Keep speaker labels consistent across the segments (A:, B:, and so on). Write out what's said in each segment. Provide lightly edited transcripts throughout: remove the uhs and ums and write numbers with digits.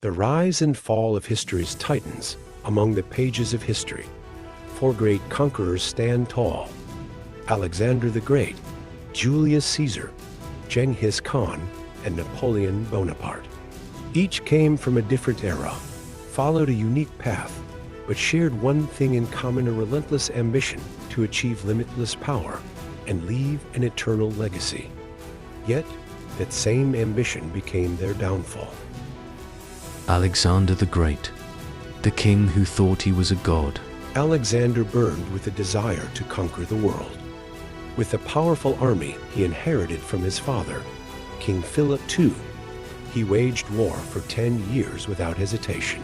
A: The rise and fall of history's titans among the pages of history. Four great conquerors stand tall: Alexander the Great, Julius Caesar, Genghis Khan, and Napoleon Bonaparte. Each came from a different era, followed a unique path, but shared one thing in common: a relentless ambition to achieve limitless power and leave an eternal legacy. Yet, that same ambition became their downfall.
B: Alexander the Great, the king who thought he was a god.
A: Alexander burned with a desire to conquer the world. With a powerful army he inherited from his father, King Philip II, he waged war for 10 years without hesitation.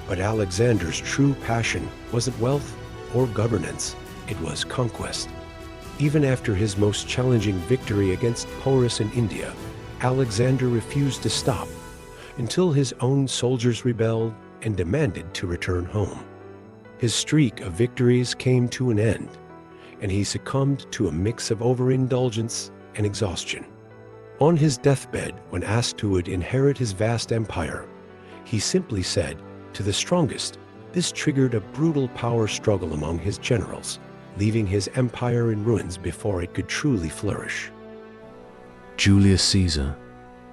A: But Alexander's true passion wasn't wealth or governance, it was conquest. Even after his most challenging victory against Porus in India, Alexander refused to stop until his own soldiers rebelled and demanded to return home. His streak of victories came to an end, and he succumbed to a mix of overindulgence and exhaustion. On his deathbed, when asked who would inherit his vast empire, he simply said, "To the strongest." This triggered a brutal power struggle among his generals, leaving his empire in ruins before it could truly flourish.
B: Julius Caesar,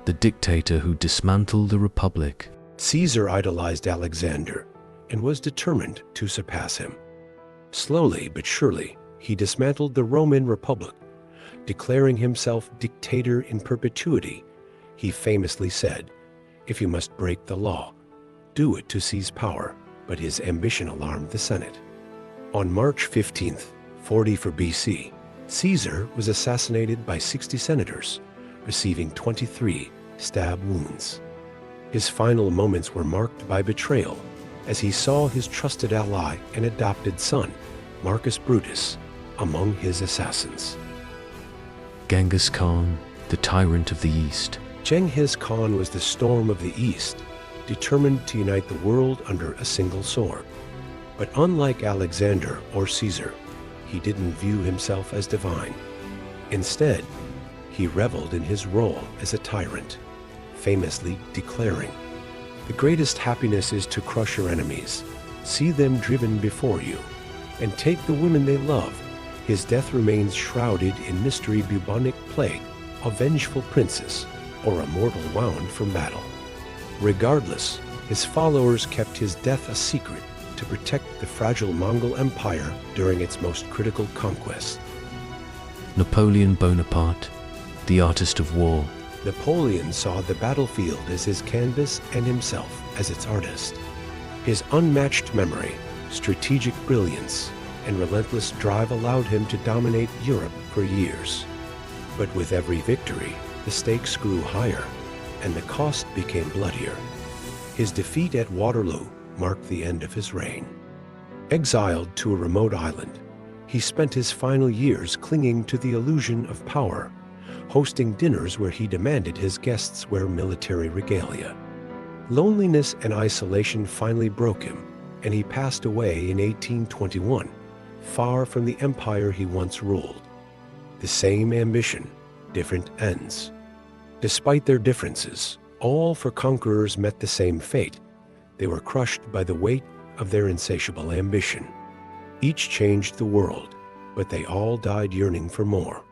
B: the dictator who dismantled the Republic.
A: Caesar idolized Alexander and was determined to surpass him. Slowly but surely, he dismantled the Roman Republic, declaring himself dictator in perpetuity. He famously said, "If you must break the law, do it to seize power." But his ambition alarmed the Senate. On March 15th, 44 BC, Caesar was assassinated by 60 senators, receiving 23 stab wounds. His final moments were marked by betrayal, as he saw his trusted ally and adopted son, Marcus Brutus, among his assassins.
B: Genghis Khan, the tyrant of the East.
A: Genghis Khan was the storm of the East, determined to unite the world under a single sword. But unlike Alexander or Caesar, he didn't view himself as divine. Instead, he reveled in his role as a tyrant, famously declaring, "The greatest happiness is to crush your enemies, see them driven before you, and take the women they love." His death remains shrouded in mystery: bubonic plague, a vengeful princess, or a mortal wound from battle. Regardless, his followers kept his death a secret to protect the fragile Mongol Empire during its most critical conquest.
B: Napoleon Bonaparte, the artist of war.
A: Napoleon saw the battlefield as his canvas and himself as its artist. His unmatched memory, strategic brilliance, and relentless drive allowed him to dominate Europe for years. But with every victory, the stakes grew higher, and the cost became bloodier. His defeat at Waterloo marked the end of his reign. Exiled to a remote island, he spent his final years clinging to the illusion of power, hosting dinners where he demanded his guests wear military regalia. Loneliness and isolation finally broke him, and he passed away in 1821, far from the empire he once ruled. The same ambition, different ends. Despite their differences, all four conquerors met the same fate. They were crushed by the weight of their insatiable ambition. Each changed the world, but they all died yearning for more.